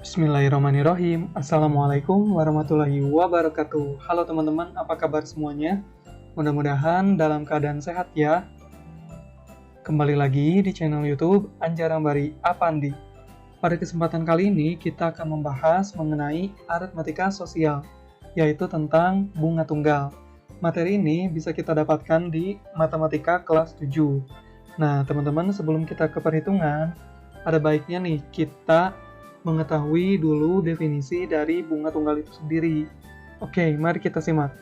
Bismillahirrahmanirrahim. Assalamualaikum warahmatullahi wabarakatuh. Halo teman-teman, apa kabar semuanya? Mudah-mudahan dalam keadaan sehat ya. Kembali lagi di channel YouTube Anjarambari Apandi. Pada kesempatan kali ini kita akan membahas mengenai aritmatika sosial, yaitu tentang bunga tunggal. Materi ini bisa kita dapatkan di matematika kelas 7. Nah, teman-teman, sebelum kita ke perhitungan, ada baiknya nih kita mengetahui dulu definisi dari bunga tunggal itu sendiri. Oke, mari kita simak.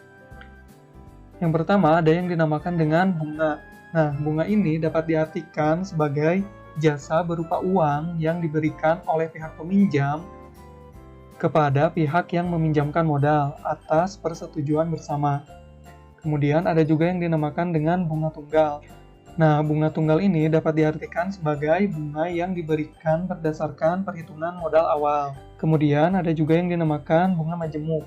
Yang pertama, ada yang dinamakan dengan bunga. Nah, bunga ini dapat diartikan sebagai jasa berupa uang yang diberikan oleh pihak peminjam kepada pihak yang meminjamkan modal atas persetujuan bersama. Kemudian ada juga yang dinamakan dengan bunga tunggal. Nah, bunga tunggal ini dapat diartikan sebagai bunga yang diberikan berdasarkan perhitungan modal awal. Kemudian ada juga yang dinamakan bunga majemuk.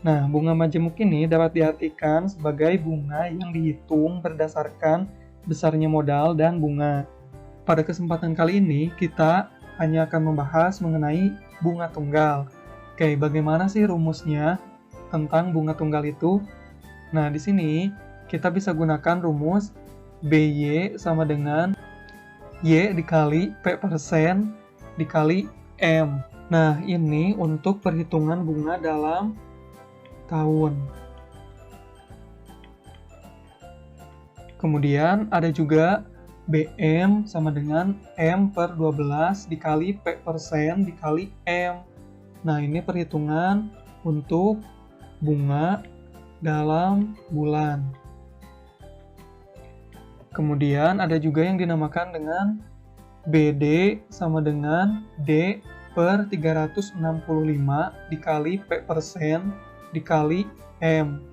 Nah, bunga majemuk ini dapat diartikan sebagai bunga yang dihitung berdasarkan besarnya modal dan bunga. Pada kesempatan kali ini, kita hanya akan membahas mengenai bunga tunggal. Oke, bagaimana sih rumusnya tentang bunga tunggal itu? Nah, di sini kita bisa gunakan rumus BY sama dengan Y dikali P% dikali M. Nah, ini untuk perhitungan bunga dalam tahun. Kemudian ada juga BM sama dengan M per 12 dikali P% dikali M. Nah, ini perhitungan untuk bunga dalam bulan. Kemudian ada juga yang dinamakan dengan BD sama dengan D per 365 dikali P% dikali M.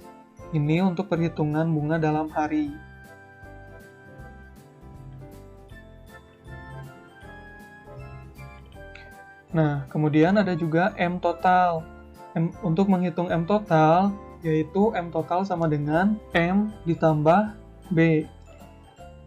Ini untuk perhitungan bunga dalam hari. Nah, kemudian ada juga M total. Untuk menghitung M total, yaitu M total sama dengan M ditambah B.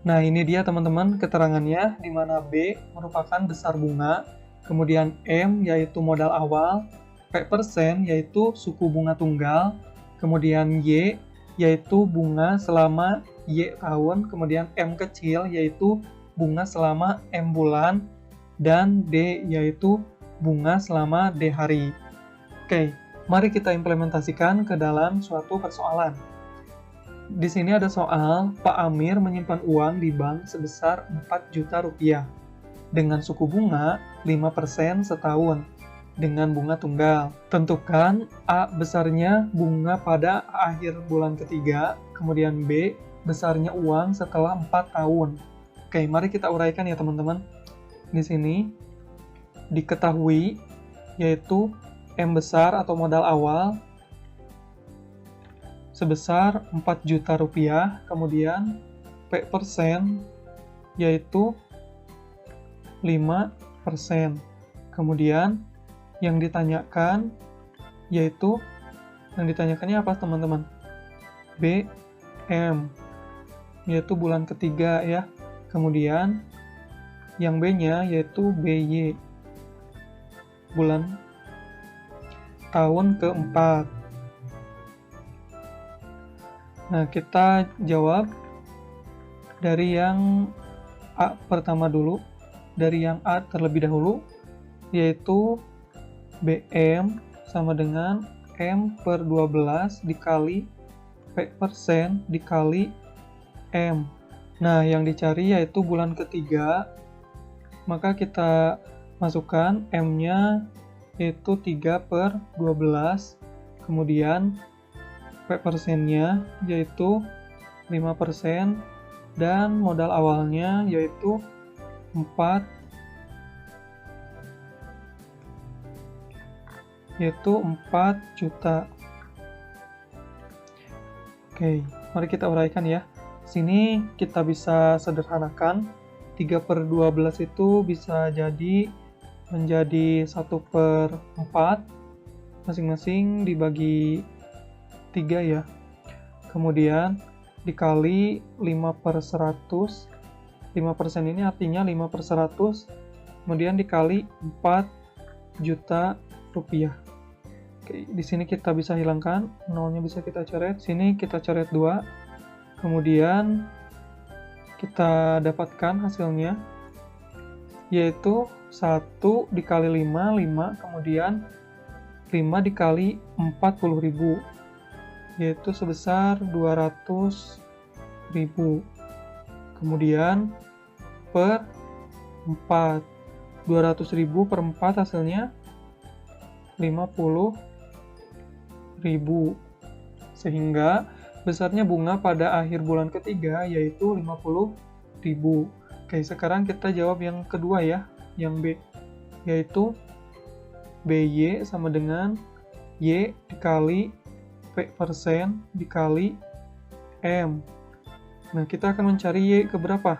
Nah, ini dia teman-teman keterangannya, di mana B merupakan besar bunga, kemudian M yaitu modal awal, P% yaitu suku bunga tunggal, kemudian Y yaitu bunga selama Y tahun, kemudian M kecil yaitu bunga selama M bulan, dan D yaitu bunga selama D hari. Oke, mari kita implementasikan ke dalam suatu persoalan. Di sini ada soal, Pak Amir menyimpan uang di bank sebesar 4 juta rupiah dengan suku bunga 5% setahun dengan bunga tunggal. Tentukan A besarnya bunga pada akhir bulan ketiga, kemudian B besarnya uang setelah 4 tahun. Oke, mari kita uraikan ya teman-teman. Di sini diketahui yaitu M besar atau modal awal sebesar 4 juta rupiah, kemudian P% yaitu 5%. Kemudian yang ditanyakannya apa teman-teman? BM yaitu bulan ketiga ya. Kemudian yang B-nya yaitu BY bulan tahun keempat. Nah, kita jawab dari yang A pertama dulu, dari yang A terlebih dahulu, yaitu BM sama dengan M per 12 dikali P% dikali M. Nah, yang dicari yaitu bulan ketiga, maka kita masukkan M-nya yaitu 3 per 12, kemudian P%-nya yaitu 5%, dan modal awalnya yaitu 4 juta. Oke, mari kita uraikan ya. Sini kita bisa sederhanakan, 3 per 12 itu bisa jadi menjadi 1 per 4, masing-masing dibagi 3 ya. Kemudian dikali 5 per 100, 5% ini artinya 5 per 100, kemudian dikali 4 juta rupiah. Oke, di sini kita bisa hilangkan, nolnya bisa kita coret, sini kita coret 2, kemudian kita dapatkan hasilnya, yaitu 1 dikali 5, 5, kemudian 5 dikali 40.000, yaitu sebesar 200.000. Kemudian per 4, 200.000 per 4 hasilnya 50.000. Sehingga besarnya bunga pada akhir bulan ketiga yaitu 50.000. Oke, sekarang kita jawab yang kedua ya, yang B, yaitu BY sama dengan Y dikali P persen dikali M. Nah, kita akan mencari Y ke berapa?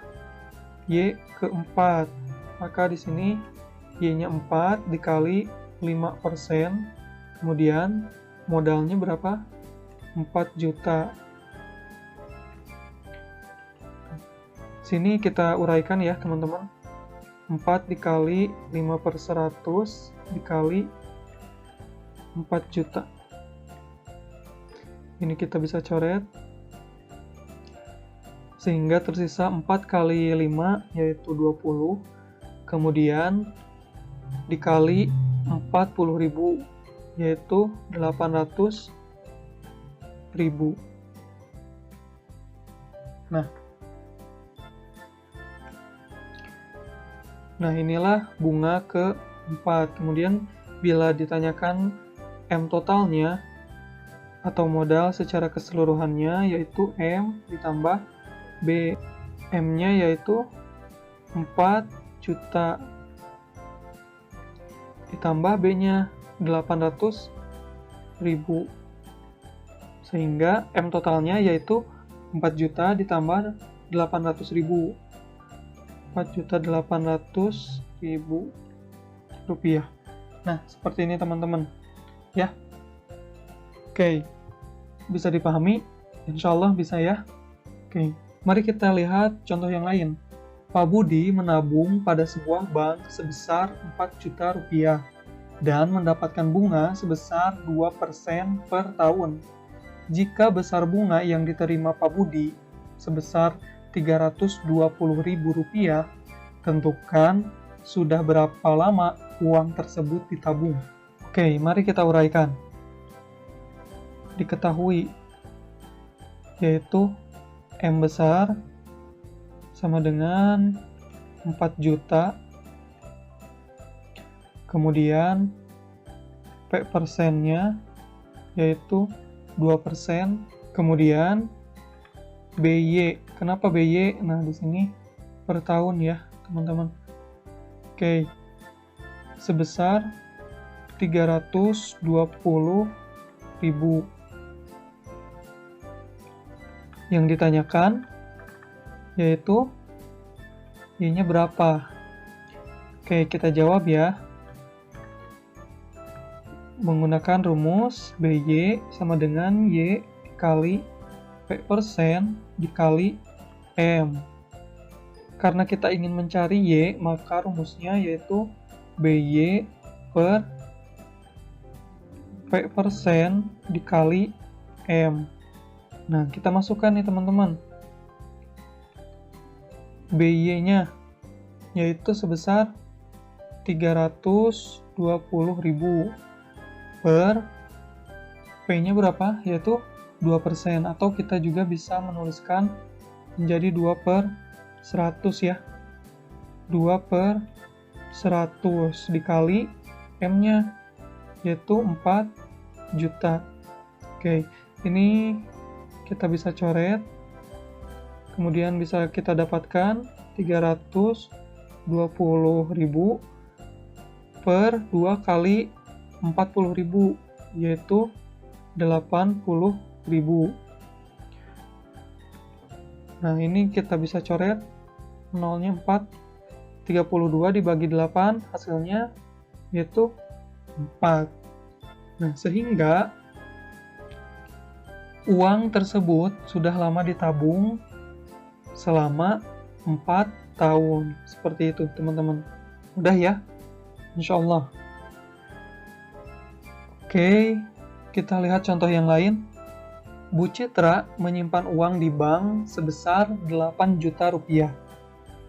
Y ke 4. Maka di sini Y-nya 4 dikali 5%. Kemudian modalnya berapa? 4 juta. Sini kita uraikan ya, teman-teman. 4 dikali 5/100 dikali 4 juta. Ini kita bisa coret. Sehingga tersisa 4 kali 5 yaitu 20, kemudian dikali 40.000 yaitu 800.000. Nah, inilah bunga ke-4. Kemudian bila ditanyakan M totalnya atau modal secara keseluruhannya yaitu M ditambah B. M-nya yaitu 4 juta ditambah B-nya 800.000. Sehingga M totalnya yaitu 4 juta ditambah 800.000. 4.800.000 rupiah. Nah, seperti ini teman-teman. Ya. Oke. Bisa dipahami? Insya Allah bisa ya. Oke. Mari kita lihat contoh yang lain. Pak Budi menabung pada sebuah bank sebesar 4 juta rupiah dan mendapatkan bunga sebesar 2% per tahun. Jika besar bunga yang diterima Pak Budi sebesar Rp320.000, tentukan sudah berapa lama uang tersebut ditabung. Oke, mari kita uraikan. Diketahui, yaitu M besar sama dengan 4 juta, kemudian P persennya yaitu 2%, kemudian BY. Kenapa BY? Nah, di sini per tahun ya, teman-teman. Oke. Sebesar 320.000. Yang ditanyakan yaitu Y-nya berapa? Oke, kita jawab ya. Menggunakan rumus BY sama dengan Y dikali P persen dikali M. Karena kita ingin mencari Y, maka rumusnya yaitu BY per P persen dikali M. Nah, kita masukkan nih teman-teman. BY-nya yaitu sebesar 320.000 per P-nya berapa? Yaitu 2%, atau kita juga bisa menuliskan menjadi 2/100 ya. 2/100 dikali M-nya yaitu 4 juta. Oke, ini kita bisa coret, kemudian bisa kita dapatkan 320.000 per 2 kali 40.000 yaitu 80.000. Nah, ini kita bisa coret, nolnya 4, 32 dibagi 8 hasilnya yaitu 4. Nah, sehingga uang tersebut sudah lama ditabung selama 4 tahun. Seperti itu, teman-teman. Mudah ya? Insya Allah. Oke, kita lihat contoh yang lain. Bu Citra menyimpan uang di bank sebesar 8 juta rupiah.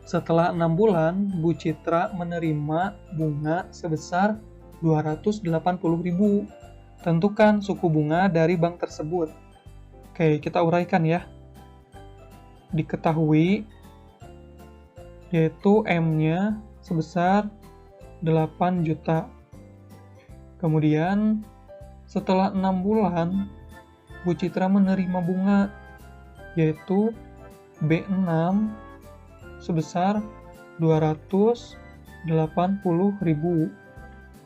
Setelah 6 bulan, Bu Citra menerima bunga sebesar 280.000. Tentukan suku bunga dari bank tersebut. Oke, kita uraikan ya. Diketahui, yaitu M-nya sebesar 8 juta. Kemudian, setelah 6 bulan, Bu Citra menerima bunga, yaitu B6 sebesar 280.000.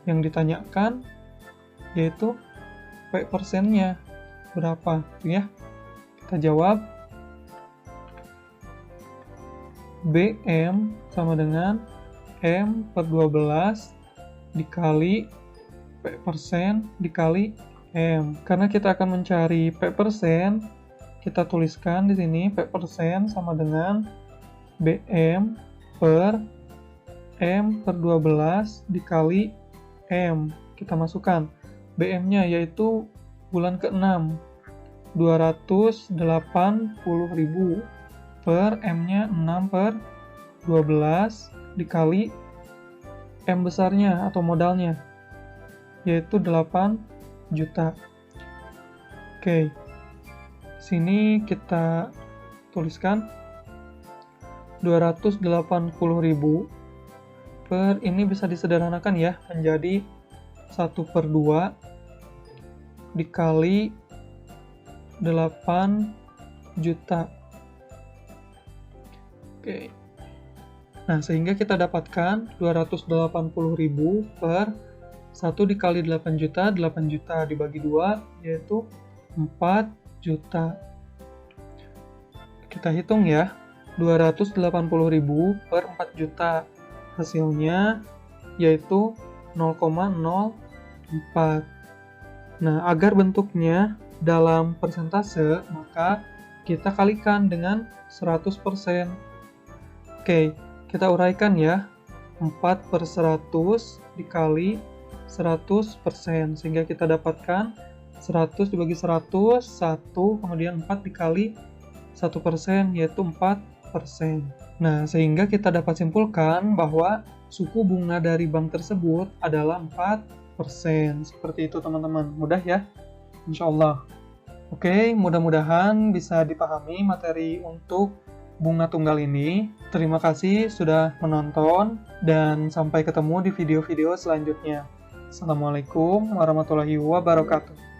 Yang ditanyakan yaitu P% berapa, ya? Kita jawab BM sama dengan M per 12 dikali P% dikali M. Karena kita akan mencari P%, kita tuliskan di sini P% sama dengan BM per M per 12 dikali M. Kita masukkan BM-nya yaitu bulan ke-6, 280.000 per M-nya 6 per 12 dikali M besarnya atau modalnya, yaitu 8 juta. Oke, sini kita tuliskan 280.000 per ini bisa disederhanakan ya menjadi 1/2 dikali 8 juta. Oke. Nah, sehingga kita dapatkan 280.000 per 1 dikali 8 juta, 8 juta dibagi 2, yaitu 4 juta. Kita hitung ya, 280.000 per 4 juta. Hasilnya yaitu 0,04. Nah, agar bentuknya dalam persentase, maka kita kalikan dengan 100%. Oke, kita uraikan ya. 4/100 dikali 100%, sehingga kita dapatkan 100 dibagi 100, 1, kemudian 4 dikali 1%, yaitu 4%. Nah, sehingga kita dapat simpulkan bahwa suku bunga dari bank tersebut adalah 4%. Seperti itu teman-teman, mudah ya? Insya Allah. Oke, mudah-mudahan bisa dipahami materi untuk bunga tunggal ini. Terima kasih sudah menonton, dan sampai ketemu di video-video selanjutnya. Assalamualaikum warahmatullahi wabarakatuh.